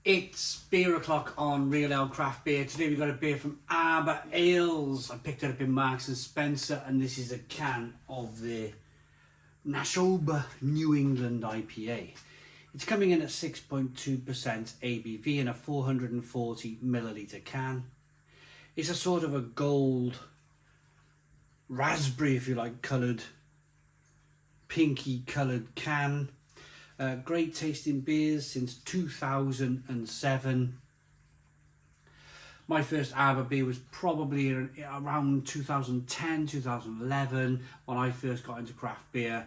It's beer o'clock on Real Ale Craft Beer. Today we've got a beer from Arbor Ales. I picked it up in Marks and Spencer, and this is a can of the Nashoba New England IPA. It's coming in at 6.2% ABV in a 440 milliliter can. It's a sort of a gold raspberry, if you like, coloured, pinky coloured can. Great tasting beers since 2007. My first Arbor beer was probably around 2010, 2011 when I first got into craft beer,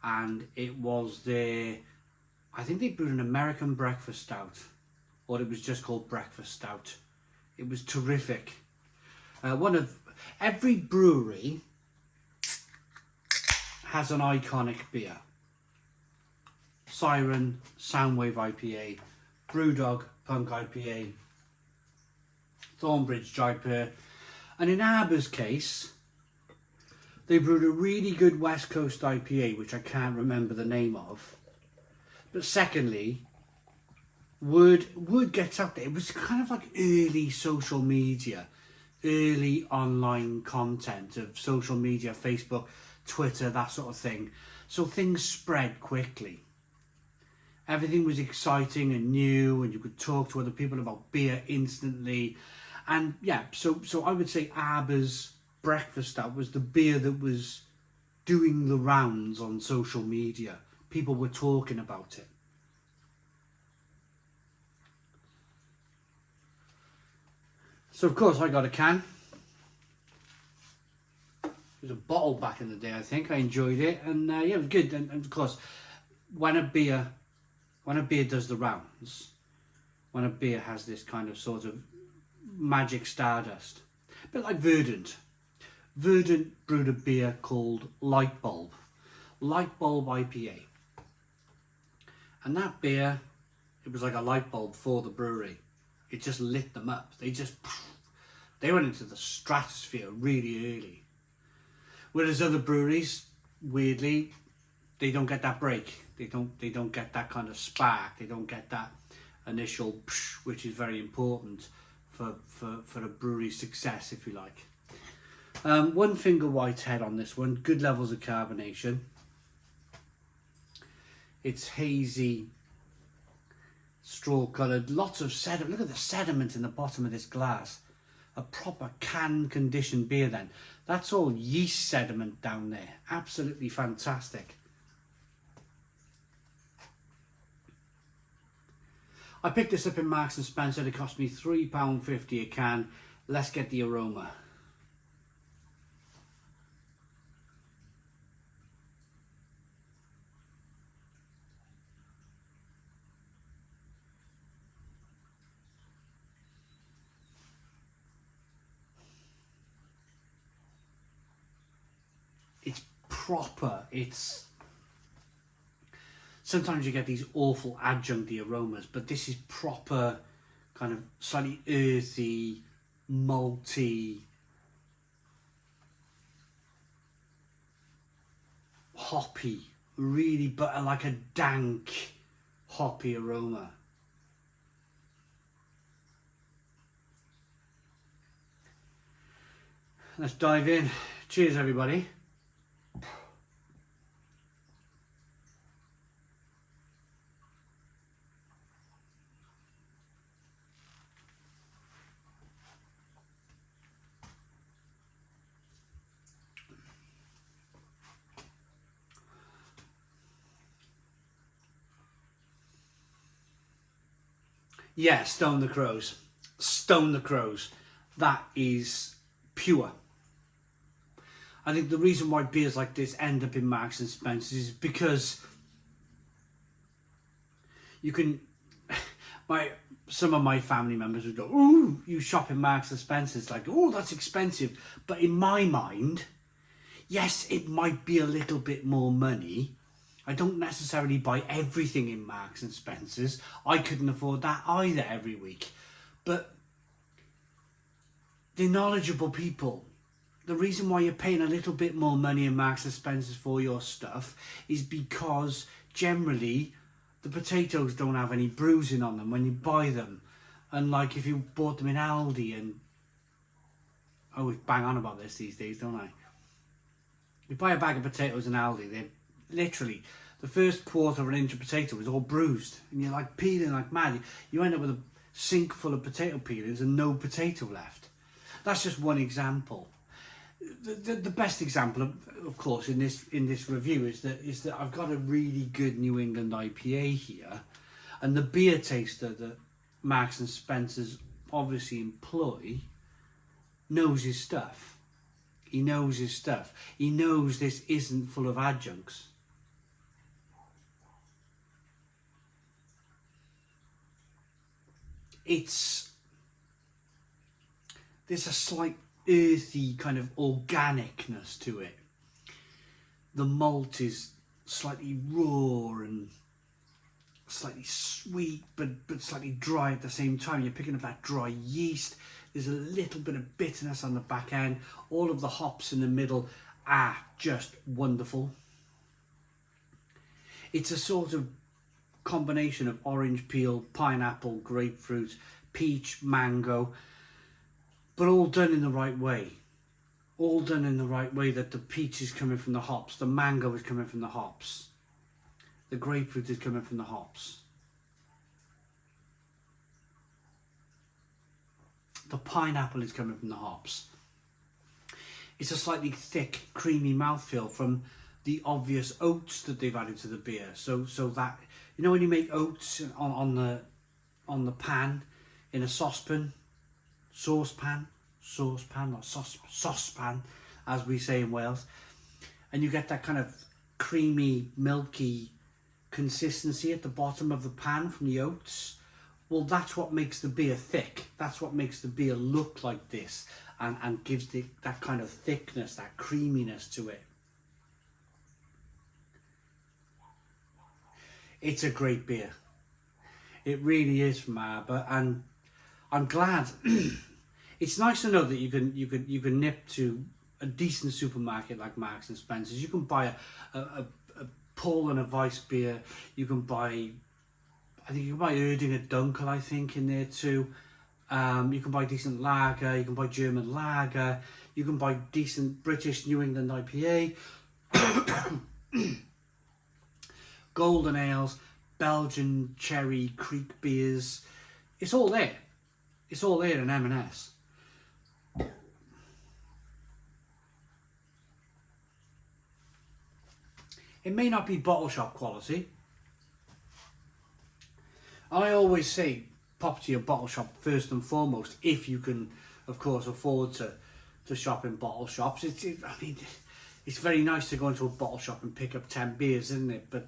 and it was I think they brewed an American breakfast stout, or it was just called breakfast stout. It was terrific. Every brewery has an iconic beer. Siren, Soundwave IPA, Brewdog, Punk IPA, Thornbridge Jaipur, and in Arbor's case, they brewed a really good West Coast IPA, which I can't remember the name of. But secondly, word gets out there. It was kind of like early social media, early online content of social media, Facebook, Twitter, that sort of thing. So things spread quickly. Everything was exciting and new, and you could talk to other people about beer instantly. And yeah, so I would say Arbor's breakfast stout was the beer that was doing the rounds on social media. People were talking about it. So of course I got a can. It was a bottle back in the day, I think. I enjoyed it, and yeah, it was good. And of course, when a beer does the rounds, when a beer has this kind of sort of magic stardust, a bit like Verdant. Verdant brewed a beer called Light Bulb IPA. And that beer, it was like a light bulb for the brewery. It just lit them up. They went into the stratosphere really early. Whereas other breweries, weirdly, they don't get that break. They don't get that kind of spark. They don't get that initial psh, which is very important for a brewery's success, if you like. One finger whitehead on this one. Good levels of carbonation. It's hazy, straw coloured. Lots of sediment. Look at the sediment in the bottom of this glass. A proper can conditioned beer then. That's all yeast sediment down there. Absolutely fantastic. I picked this up in Marks and Spencer. It cost me £3.50 a can. Let's get the aroma. It's proper. Sometimes you get these awful adjuncty aromas, but this is proper, kind of slightly earthy, malty, hoppy, really, but like a dank, hoppy aroma. Let's dive in. Cheers, everybody. Yeah, stone the crows. Stone the crows. That is pure. I think the reason why beers like this end up in Marks and Spencer is because you can... Some of my family members would go, "Ooh, you shop in Marks and Spencer." It's like, "Oh, that's expensive." But in my mind, yes, it might be a little bit more money. I don't necessarily buy everything in Marks and Spencer's. I couldn't afford that either every week. But they're knowledgeable people. The reason why you're paying a little bit more money in Marks and Spencer's for your stuff is because generally the potatoes don't have any bruising on them when you buy them. And like if you bought them in Aldi, and I always bang on about this these days, don't I? You buy a bag of potatoes in Aldi, they're literally, the first quarter of an inch of potato is all bruised. And you're like peeling like mad. You end up with a sink full of potato peelings and no potato left. That's just one example. The best example, of course, in this review is that I've got a really good New England IPA here, and the beer taster that Marks and Spencer's obviously employ knows his stuff. He knows his stuff. He knows this isn't full of adjuncts. There's a slight earthy kind of organicness to it. The malt is slightly raw and slightly sweet, but slightly dry at the same time. You're picking up that dry yeast. There's a little bit of bitterness on the back end. All of the hops in the middle are just wonderful. It's a sort of combination of orange peel, pineapple, grapefruit, peach, mango, but all done in the right way. All done in the right way, that the peach is coming from the hops, the mango is coming from the hops, the grapefruit is coming from the hops. The pineapple is coming from the hops. It's a slightly thick, creamy mouthfeel from the obvious oats that they've added to the beer. So that, you know, when you make oats on the pan in a saucepan, as we say in Wales, and you get that kind of creamy, milky consistency at the bottom of the pan from the oats. Well, that's what makes the beer thick. That's what makes the beer look like this, and gives that kind of thickness, that creaminess to it. It's a great beer. It really is from Arbor, and I'm glad. It's nice to know that you can nip to a decent supermarket like Marks and Spencer's. You can buy a Paul and a Weiss beer. You can buy, I think you can buy Erdinger Dunkel, I think, in there too. You can buy decent lager. You can buy German lager. You can buy decent British New England IPA. Golden ales, Belgian cherry creek beers. It's all there. It's all there in M&S. It may not be bottle shop quality. I always say pop to your bottle shop first and foremost, if you can, of course, afford to shop in bottle shops. I mean, it's very nice to go into a bottle shop and pick up 10 beers, isn't it? But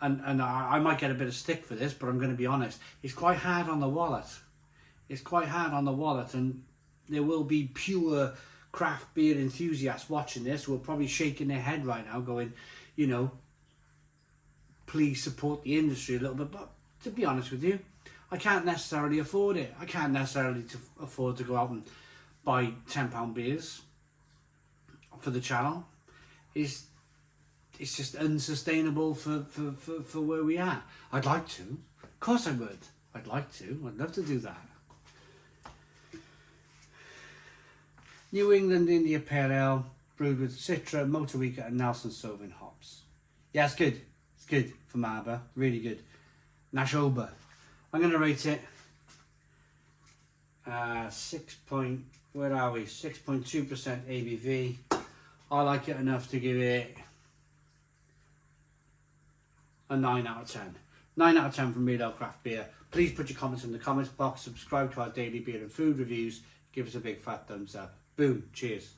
I might get a bit of stick for this, but I'm going to be honest. It's quite hard on the wallet. It's quite hard on the wallet, and there will be pure craft beer enthusiasts watching this who are probably shaking their head right now going, you know, please support the industry a little bit. But to be honest with you, I can't necessarily afford it. I can't necessarily afford to go out and buy £10 beers for the channel. It's just unsustainable for where we are. I'd like to. Of course I would. I'd like to. I'd love to do that. New England India Pale Ale, brewed with Citra, Motueka and Nelson Sauvin hops. Yeah, it's good. It's good from Arbor. Really good. Nashoba. I'm going to rate it 6.2% ABV. I like it enough to give it a 9 out of 10. 9 out of 10 from Real Ale Craft Beer. Please put your comments in the comments box. Subscribe to our daily beer and food reviews. Give us a big fat thumbs up. Boom. Cheers.